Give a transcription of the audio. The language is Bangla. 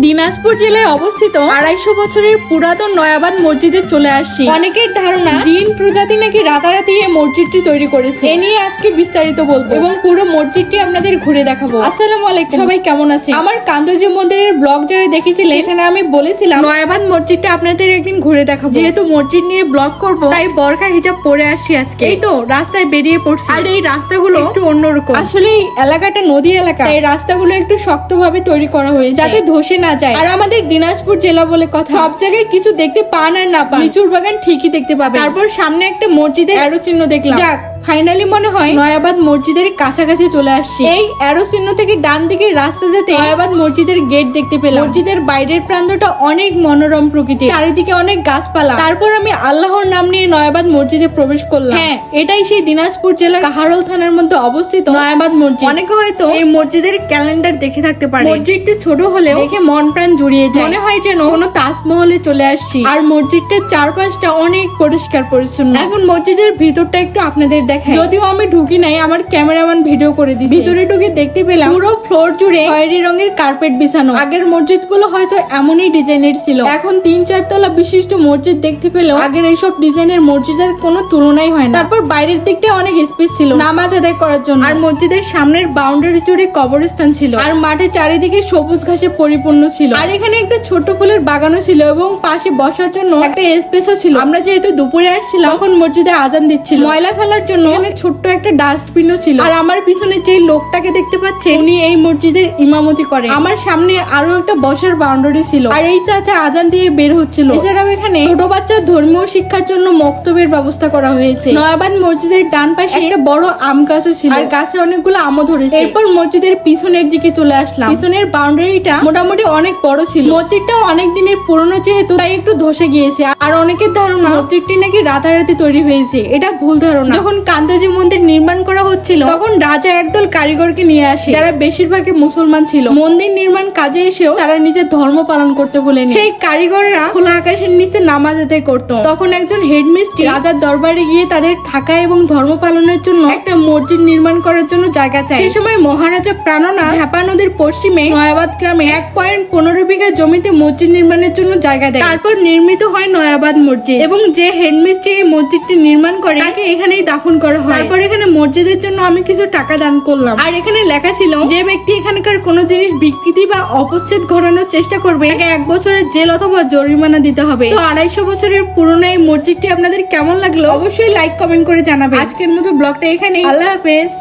দিনাজপুর জেলায় অবস্থিত 250 বছরের পুরাতন নয়াবাদ মসজিদে চলে আসছি। অনেকের ধারণা জিন প্রজাতি নাকি রাতারাতি এই মসজিদটি তৈরি করেছে। এ নিয়ে আজকে বিস্তারিত বলবো এবং পুরো মসজিদটি আপনাদের ঘুরে দেখাবো। আসসালামু আলাইকুম, সবাই কেমন আছেন? আমার কান্দজি মন্দিরের ব্লগ যারা দেখেছিলেন এখানে আমি বলেছিলাম নয়াবাদ মসজিদটা আপনাদের একদিন ঘুরে দেখাবো। যেহেতু মসজিদ নিয়ে ব্লগ করব তাই বরকা হিজাব পরে আসছি আজকে। এই তো রাস্তায় বেরিয়ে পড়ছি, আর এই রাস্তাগুলো একটু অন্যরকম। আসলে এই এলাকাটা নদী এলাকা, এই রাস্তাগুলো একটু শক্তভাবে তৈরি করা হয়েছে যাতে ধসে না যায়। আর আমাদের দিনাজপুর জেলা বলে কথা, সব জায়গায় কিছু দেখতে পান আর না পান, লিচুর বাগান ঠিকই দেখতে পাবেন। তারপর সামনে একটা মসজিদের অ্যারো চিহ্ন দেখলাম। যাক, ফাইনালি মনে হয় নয়াবাদ মসজিদের কাছাকাছি চলে আসছি। এই অ্যারো চিহ্ন থেকে ডান দিকের রাস্তা যেতে নয়াবাদ মসজিদের গেট দেখতে পেলাম। মসজিদের বাইরের প্রান্তটা অনেক মনোরম প্রকৃতি, চারিদিকে অনেক গাছপালা। তারপর আমি আল্লাহর নাম নিয়ে নয়াবাদ মসজিদে প্রবেশ করলাম। হ্যাঁ, এটাই সেই দিনাজপুর জেলার কাহারোল থানার মধ্যে অবস্থিত নয়াবাদ মসজিদ। অনেকে হয়তো এই মসজিদের ক্যালেন্ডার দেখে থাকতে পারে। মসজিদটি ছোট হলেও দেখে মন প্রাণ জুড়িয়ে যায়, মনে হয় যেন কোনো তাজমহলে চলে আসছি। আর মসজিদটার চারপাশটা অনেক পরিষ্কার পরিচ্ছন্ন। এখন মসজিদের ভিতরটা একটু আপনাদের দেখাই, যদিও আমি ঢুকি নাই, আমার ক্যামেরাম্যান ভিডিও করে দিয়েছে। ভিতরে ঢুকে দেখতে পেলাম পুরো ফ্লোর জুড়ে খয়েরি রঙের কার্পেট বিছানো। আগের মসজিদ গুলো হয়তো এমনই ডিজাইনের ছিল। এখন 3-4 তলা বিশিষ্ট মসজিদ দেখতে পেলেও আগের এইসব ডিজাইনের মসজিদের কোনো তুলনাই হয় না। তারপর বাইরের দিকটা অনেক স্পেস ছিল নামাজ আদায় করার জন্য, আর মসজিদের সামনের বাউন্ডারি জুড়ে কবরস্থান ছিল, আর মাঠে চারিদিকে সবুজ ঘাসে পরিপূর্ণ ছিল। আর এখানে একটা ছোট ফুলের বাগানও ছিল এবং পাশে বসার জন্য একটা স্পেসও ছিল। আমরা যেহেতু দুপুরে আসছিলাম তখন মসজিদে আজান দিচ্ছিল। ময়লা ফেলার জন্য ছোট্ট একটা ডাস্টবিনও ছিল। আর আমার পিছনে যে লোকটাকে দেখতে পাচ্ছে উনি এই মসজিদের ইমামতি করে। আমার সামনে আরো একটা বসার বাউন্ডারি ছিল, আর এই চাচা আজান দিয়ে বের হচ্ছিল। এছাড়াও এখানে ছোট বাচ্চার ধর্মীয় শিক্ষার জন্য মক্তবের ব্যবস্থা করা হয়েছে। নয়াবাদ মসজিদের ডান পাশে একটা বড় আম গাছও ছিল, আর গাছে অনেকগুলো আমও ধরেছে। এরপর মসজিদের পিছনের দিকে চলে আসলাম। পিছনের বাউন্ডারিটা মোটামুটি অনেক বড় ছিল। মসজিদটাও অনেক দিনের পুরনো যেহেতু তাই একটু ধসে গিয়েছে। আর অনেকের ধারণা মসজিদটি নাকি রাতারাতি তৈরি হয়েছে। এটা ভুল ধারণা। যখন কান্দাজি মন্দির নির্মাণ করা হচ্ছিল তখন রাজা একদল কারিগরকে নিয়ে আসে যারা বেশিরভাগই মুসলমান ছিল। মন্দির নির্মাণ কাজে এসেও তারা নিজের ধর্ম পালন করতে ভুলেনি। সেই কারিগররা খোলা আকাশের নিচে নামাজ আদায় করত। তখন একজন হেডমিস্ট্রি রাজার দরবারে গিয়ে তাদের থাকা এবং ধর্ম পালনের জন্য একটা মসজিদ নির্মাণ করার জন্য জায়গা চায়। সেই সময় মহারাজা প্রাণনাথ ঢাপা নদীর পশ্চিমে নয়াবাদ গ্রামে 1.15 বিঘা জমিতে মসজিদ নির্মাণের জন্য জায়গা দেয়। তারপর নির্মিত হয় নয়াবাদ মসজিদ, এবং যে হেডমিস্ট্রি এই মসজিদটি নির্মাণ করে তাকে এখানেই দাফন করা হয়। তারপর এখানে মসজিদের জন্য আমি কিছু টাকা দান করলাম। আর এখানে লেখা ছিল যে ব্যক্তি এখানকার কোনো জিনিস বিকৃতি বা অপচ্ছেদ ঘটানোর চেষ্টা করবে তাকে 1 বছরের জেল অথবা জরিমানা দিতে হবে। তো 250 বছরের পুরনো এই মসজিদটি আপনাদের কেমন লাগলো অবশ্যই লাইক কমেন্ট করে জানাবেন। আজকের মতো ব্লগটা এখানেই। আল্লাহ হাফেজ।